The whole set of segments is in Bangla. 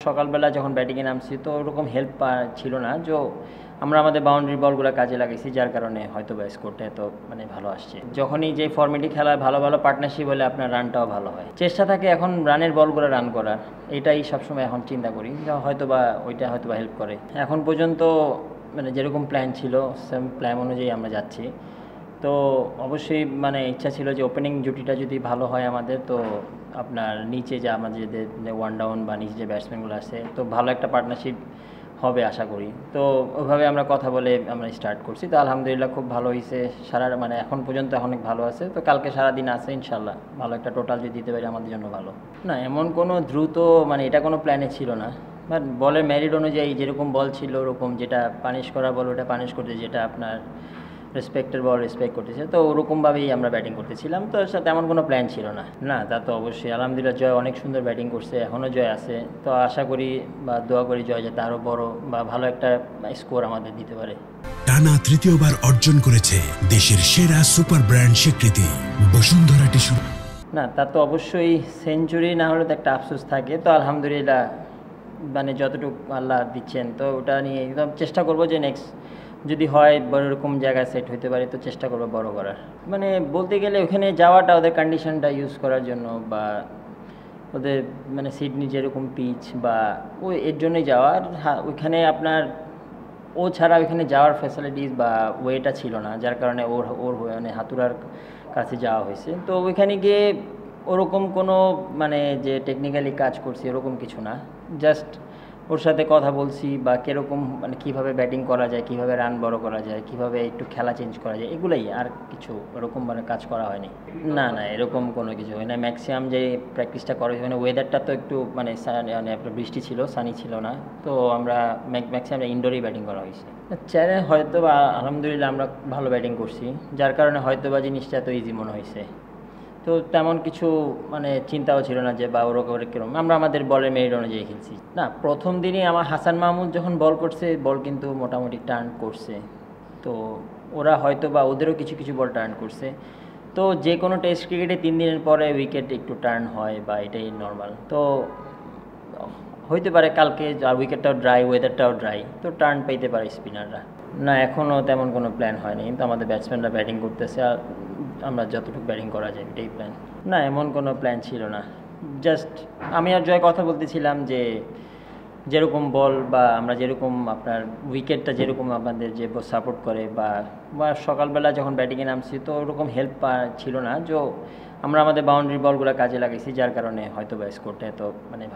সকালবেলা যখন ব্যাটিংয়ে নামছি তো ওরকম হেল্প ছিল না, যে আমরা আমাদের বাউন্ডারি বলগুলো কাজে লাগাইছি, যার কারণে হয়তো বা স্কোরটা এত ভালো আসছে। যখনই যে ফর্মেটই খেলায় ভালো ভালো পার্টনারশিপ হলে আপনার রানটাও ভালো হয়। চেষ্টা থাকে এখন রানের বলগুলো রান করার, এটাই সবসময় এখন চিন্তা করি, হয়তো বা ওইটা হয়তো বা হেল্প করে। এখন পর্যন্ত যেরকম প্ল্যান ছিল সেম প্ল্যান অনুযায়ী আমরা যাচ্ছি। তো অবশ্যই ইচ্ছা ছিল যে ওপেনিং জুটিটা যদি ভালো হয় আমাদের, তো আপনার নিচে যে আমাদের ওয়ান ডাউন বা নিচে যে ব্যাটসম্যানগুলো আছে, তো ভালো একটা পার্টনারশিপ হবে আশা করি। তো ওইভাবে আমরা কথা বলে আমরা স্টার্ট করছি। তো আলহামদুলিল্লাহ খুব ভালো হয়েছে। সারা এখন পর্যন্ত অনেক ভালো আছে। তো কালকে সারাদিন আছে ইনশাল্লাহ, ভালো একটা টোটাল যদি দিতে পারি আমাদের জন্য ভালো। না এমন কোনো দ্রুত এটা কোনো প্ল্যানে ছিল না, বাট বলের মেরিট অনুযায়ী যেরকম বল ছিল ওরকম, যেটা পানিশ করা বল ওটা পানিশ করতে, যেটা আপনার রেসপেক্টের বল রেসপেক্ট করতেছে, তো ওরকমভাবেই আমরা ব্যাটিং করতেছিলাম। তো তেমন কোনো প্ল্যান ছিল না। না তা তো অবশ্যই আলহামদুলিল্লাহ, জয় অনেক সুন্দর ব্যাটিং করছে, এখনও জয় আছে। তো আশা করি বা দোয়া করি জয় যাতে আরও বড় বা ভালো একটা স্কোর আমাদের দিতে পারে। টানা তৃতীয়বার অর্জন করেছে দেশের সেরা সুপার ব্র্যান্ড স্বীকৃতি বসুন্ধরা টিস্যু। না তা তো অবশ্যই, সেঞ্চুরি না হলে তো একটা আফসোস থাকে। তো আলহামদুলিল্লাহ যতটুকু আল্লাহ দিচ্ছেন, তো ওটা নিয়ে একদম চেষ্টা করবো যে নেক্সট যদি হয় বড় এরকম জায়গায় সেট হতে পারে, তো চেষ্টা করবো বড় করার। বলতে গেলে ওখানে যাওয়াটা ওদের কন্ডিশনটা ইউজ করার জন্য, বা ওদের সিডনি যেরকম পিচ বা ওই এর জন্যই যাওয়া। আর ওইখানে আপনার ও ছাড়া ওইখানে যাওয়ার ফ্যাসিলিটিস বা ওয়েটা ছিল না, যার কারণে ওর হাতুড়ার কাছে যাওয়া হয়েছে। তো ওইখানে গিয়ে ওরকম কোনো যে টেকনিক্যালি কাজ করছি ওরকম কিছু না, জাস্ট ওর সাথে কথা বলছি বা কীরকম কীভাবে ব্যাটিং করা যায়, কীভাবে রান বড় করা যায়, কীভাবে একটু খেলা চেঞ্জ করা যায়, এগুলোই, আর কিছু ওরকম কাজ করা হয়নি। না না এরকম কোনো কিছু হয় না। ম্যাক্সিমাম যে প্র্যাকটিসটা করা হয়েছে ওয়েদারটা তো একটু আপনার বৃষ্টি ছিল, সানি ছিল না। তো আমরা ম্যাক্সিমাম ইনডোরেই ব্যাটিং করা হয়েছে। চ্যালেঞ্জ হয়তো বা আলহামদুলিল্লাহ আমরা ভালো ব্যাটিং করছি, যার কারণে হয়তো বা জিনিসটা এত ইজি মনে হয়েছে। তো তেমন কিছু চিন্তাও ছিল না যে বা ওরকম কীরকম, আমরা আমাদের বলের মেরিট অনুযায়ী খেলছি। না প্রথম দিনই আমার হাসান মাহমুদ যখন বল করছে, বল কিন্তু মোটামুটি টার্ন করছে। তো ওরা হয়তো বা ওদেরও কিছু কিছু বল টার্ন করছে। তো যে কোনো টেস্ট ক্রিকেটে 3 দিনের পরে উইকেট একটু টার্ন হয় বা এটাই নর্মাল। তো হইতে পারে কালকে আর উইকেটটাও ড্রাই, ওয়েদারটাও ড্রাই, তো টার্ন পাইতে পারে স্পিনাররা। না এখনও তেমন কোনো প্ল্যান হয়নি, কিন্তু আমাদের ব্যাটসম্যানরা ব্যাটিং করতেছে, আর আমরা যতটুকু ব্যাটিং করা যায় এটাই প্ল্যান। না এমন কোনো প্ল্যান ছিল না, জাস্ট আমি আর জয় কথা বলতেছিলাম যে যেরকম বল বা আমরা যেরকম আপনার উইকেটটা যেরকম আমাদের যে সাপোর্ট করে, বা সকালবেলা যখন ব্যাটিংয়ে নামছি তো ওরকম হেল্প ছিল না, যে আমরা আমাদের বাউন্ডারি বলগুলো কাজে লাগাইছি, যার কারণে হয়তো বা স্কোরটা এত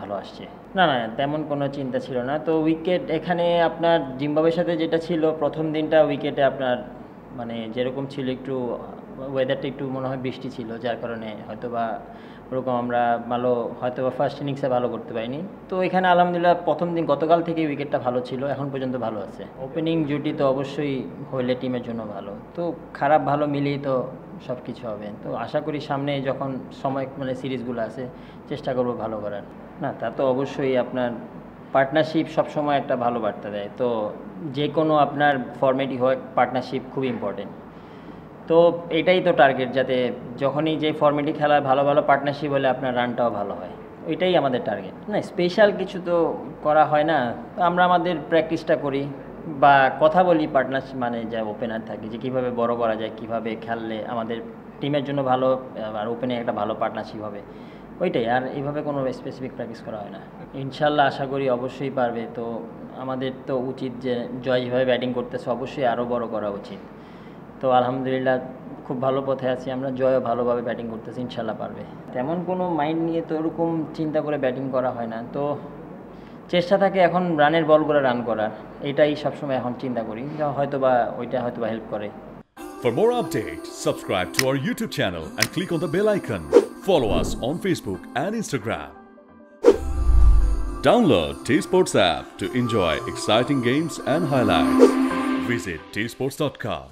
ভালো আসছে। না না তেমন কোনো চিন্তা ছিল না। তো উইকেট এখানে আপনার জিম্বাবুয়ের সাথে যেটা ছিল প্রথম দিনটা, উইকেটে আপনার যেরকম ছিল একটু ওয়েদারটা একটু মনে হয় বৃষ্টি ছিল, যার কারণে হয়তো বা ওরকম আমরা হয়তো বা ফার্স্ট ইনিংসে ভালো করতে পারিনি। তো এখানে আলহামদুলিল্লাহ প্রথম দিন গতকাল থেকে উইকেটটা ভালো ছিল, এখন পর্যন্ত ভালো আছে। ওপেনিং জুটি তো অবশ্যই হইলে টিমের জন্য ভালো, তো খারাপ ভালো মিলিয়ে তো সব কিছু হবে। তো আশা করি সামনে যখন সময় সিরিজগুলো আছে চেষ্টা করবো ভালো করার। না তা তো অবশ্যই, আপনার পার্টনারশিপ সবসময় একটা ভালো বার্তা দেয়। তো যে কোনো আপনার ফর্মেটই হোক, পার্টনারশিপ খুব ইম্পর্টেন্ট। তো এটাই তো টার্গেট, যাতে যখনই যে ফর্মেটই খেলায় ভালো ভালো পার্টনারশিপ হলে আপনার রানটাও ভালো হয়, ওইটাই আমাদের টার্গেট। না স্পেশাল কিছু তো করা হয় না, তো আমরা আমাদের প্র্যাকটিসটা করি বা কথা বলি পার্টনারশিপ যা ওপেনার থাকে, যে কীভাবে বড় করা যায়, কীভাবে খেললে আমাদের টিমের জন্য ভালো, আর ওপেনে একটা ভালো পার্টনারশিপ হবে, ওইটাই। আর এইভাবে কোনো স্পেসিফিক প্র্যাকটিস করা হয় না। ইনশাল্লাহ আশা করি অবশ্যই পারবে। তো আমাদের তো উচিত যে জয় যেভাবে ব্যাটিং করতেছে অবশ্যই আরও বড় করা উচিত। তো আলহামদুলিল্লাহ খুব ভালো পথে আছি আমরা, জয়ও ভালোভাবে ব্যাটিং করতেছি, ইনশাল্লাহ পারবে। তেমন কোনো মাইন্ড নিয়ে তো ওরকম চিন্তা করে ব্যাটিং করা হয় না। তো চেষ্টা থাকে এখন রানের বলগুলো রান করার, এটাই সবসময় এখন চিন্তা করি, হয়তো বা ওইটা হয়তো বা হেল্প করে। For more updates, subscribe to our YouTube channel and click on the bell icon. Follow us on Facebook and Instagram. Download T-Sports app to enjoy exciting games and highlights. Visit tsports.com.